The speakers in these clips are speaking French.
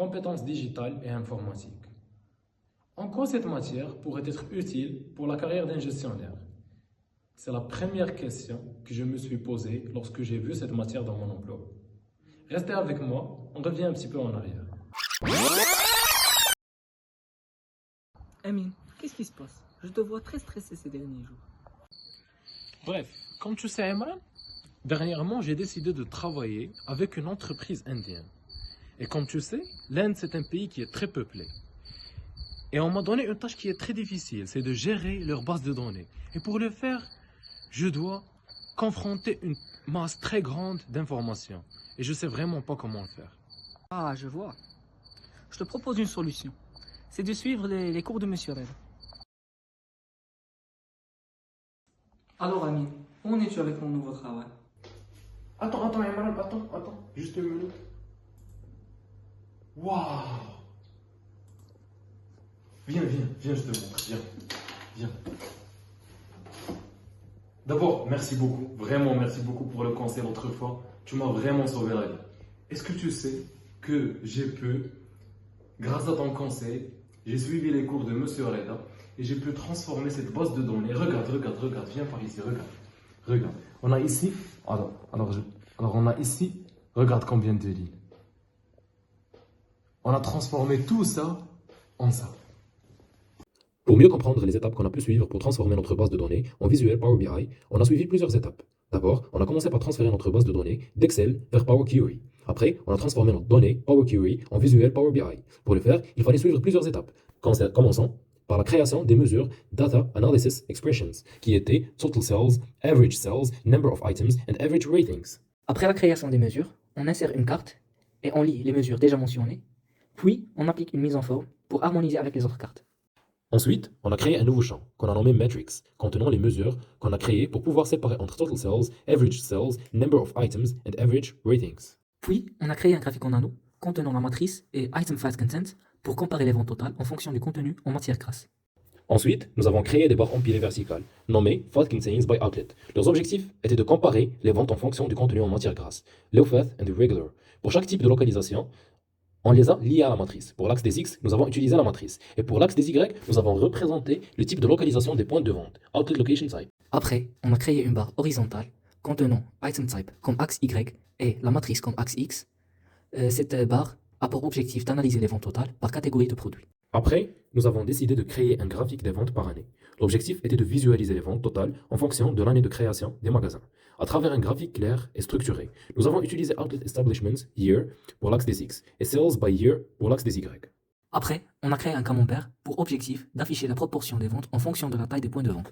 compétences digitales et informatiques. En quoi cette matière pourrait être utile pour la carrière d'un gestionnaire? C'est la première question que je me suis posée lorsque j'ai vu cette matière dans mon emploi. Restez avec moi, on revient un petit peu en arrière. Amine, qu'est-ce qui se passe? Je te vois très stressé ces derniers jours. Bref, comme tu sais, Emran, dernièrement j'ai décidé de travailler avec une entreprise indienne. Et comme tu sais, l'Inde c'est un pays qui est très peuplé. Et on m'a donné une tâche qui est très difficile, c'est de gérer leur base de données. Et pour le faire, je dois confronter une masse très grande d'informations. Et je sais vraiment pas comment le faire. Ah, je vois. Je te propose une solution. C'est de suivre les cours de Monsieur Red. Alors, Amine, où en es-tu avec mon nouveau travail? Attends, Emran, attends, juste une minute. Waouh! Viens, je te montre, viens. D'abord, merci beaucoup, vraiment merci beaucoup pour le conseil l'autre fois. Tu m'as vraiment sauvé la vie. Est-ce que tu sais que j'ai pu, grâce à ton conseil, j'ai suivi les cours de Monsieur Reda et j'ai pu transformer cette base de données. Regarde, viens par ici, regarde. On a ici, alors on a ici, regarde combien de lignes. On a transformé tout ça en ça. Pour mieux comprendre les étapes qu'on a pu suivre pour transformer notre base de données en visuel Power BI, on a suivi plusieurs étapes. D'abord, on a commencé par transférer notre base de données d'Excel vers Power Query. Après, on a transformé notre donnée Power Query en visuel Power BI. Pour le faire, il fallait suivre plusieurs étapes. Commençons par la création des mesures Data Analysis Expressions, qui étaient Total Cells, Average Cells, Number of Items and Average Ratings. Après la création des mesures, on insère une carte et on lit les mesures déjà mentionnées. Puis, on applique une mise en forme pour harmoniser avec les autres cartes. Ensuite, on a créé un nouveau champ qu'on a nommé Metrics, contenant les mesures qu'on a créées pour pouvoir séparer entre Total Cells, Average Cells, Number of Items and Average Ratings. Puis, on a créé un graphique en anneau contenant la matrice et Item Fast Content pour comparer les ventes totales en fonction du contenu en matière grasse. Ensuite, nous avons créé des barres empilées verticales, nommées Fat Contains by Outlet. Leurs objectifs étaient de comparer les ventes en fonction du contenu en matière grasse, low fat and regular. Pour chaque type de localisation, on les a liés à la matrice. Pour l'axe des X, nous avons utilisé la matrice. Et pour l'axe des Y, nous avons représenté le type de localisation des points de vente, Outlet Location Type. Après, on a créé une barre horizontale contenant Item Type comme axe Y et la matrice comme axe X. Cette barre a pour objectif d'analyser les ventes totales par catégorie de produits. Après, nous avons décidé de créer un graphique des ventes par année. L'objectif était de visualiser les ventes totales en fonction de l'année de création des magasins. À travers un graphique clair et structuré, nous avons utilisé Outlet Establishments Year pour l'axe des X et Sales by Year pour l'axe des Y. Après, on a créé un camembert pour objectif d'afficher la proportion des ventes en fonction de la taille des points de vente.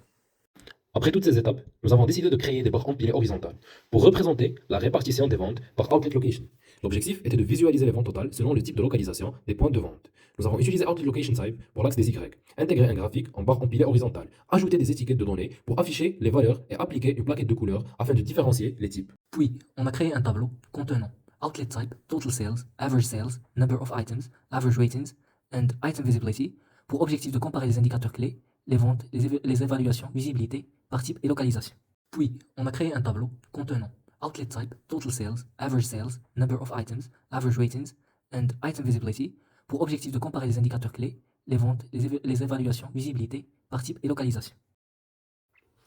Après toutes ces étapes, nous avons décidé de créer des barres empilées horizontales pour représenter la répartition des ventes par Outlet Location. L'objectif était de visualiser les ventes totales selon le type de localisation des points de vente. Nous avons utilisé Outlet Location Type pour l'axe des Y, intégrer un graphique en barre empilée horizontale, ajouter des étiquettes de données pour afficher les valeurs et appliquer une plaquette de couleurs afin de différencier les types. Puis, on a créé un tableau contenant Outlet Type, Total Sales, Average Sales, Number of Items, Average Ratings and Item Visibility pour objectif de comparer les indicateurs clés, les ventes, les évaluations, visibilité, par type et localisation. Puis, on a créé un tableau contenant Outlet Type, Total Sales, Average Sales, Number of Items, Average Ratings and Item Visibility pour objectif de comparer les indicateurs clés, les ventes, les évaluations, visibilité, par type et localisation.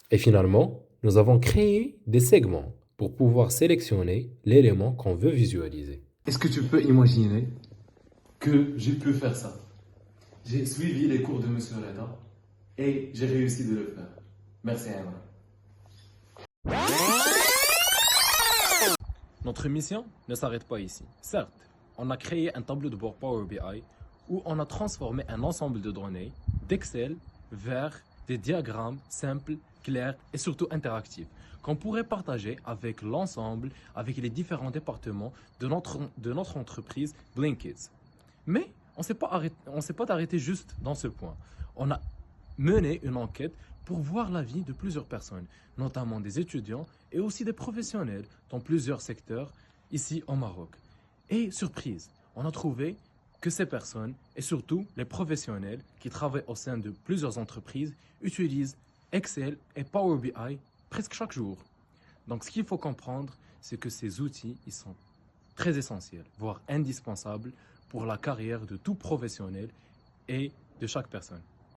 Et finalement, nous avons créé des segments pour pouvoir sélectionner l'élément qu'on veut visualiser. Est-ce que tu peux imaginer que j'ai pu faire ça? J'ai suivi les cours de Monsieur Reda et j'ai réussi de le faire. Merci Emran. Notre mission ne s'arrête pas ici. Certes, on a créé un tableau de bord Power BI où on a transformé un ensemble de données d'Excel vers des diagrammes simples, clairs et surtout interactifs qu'on pourrait partager avec l'ensemble, avec les différents départements de notre entreprise Blinkit. Mais on ne s'est pas arrêté juste dans ce point. On a mené une enquête pour voir l'avis de plusieurs personnes, notamment des étudiants et aussi des professionnels dans plusieurs secteurs ici au Maroc. Et surprise, on a trouvé que ces personnes, et surtout les professionnels qui travaillent au sein de plusieurs entreprises, utilisent Excel et Power BI presque chaque jour. Donc ce qu'il faut comprendre, c'est que ces outils, ils sont très essentiel, voire indispensable pour la carrière de tout professionnel et de chaque personne.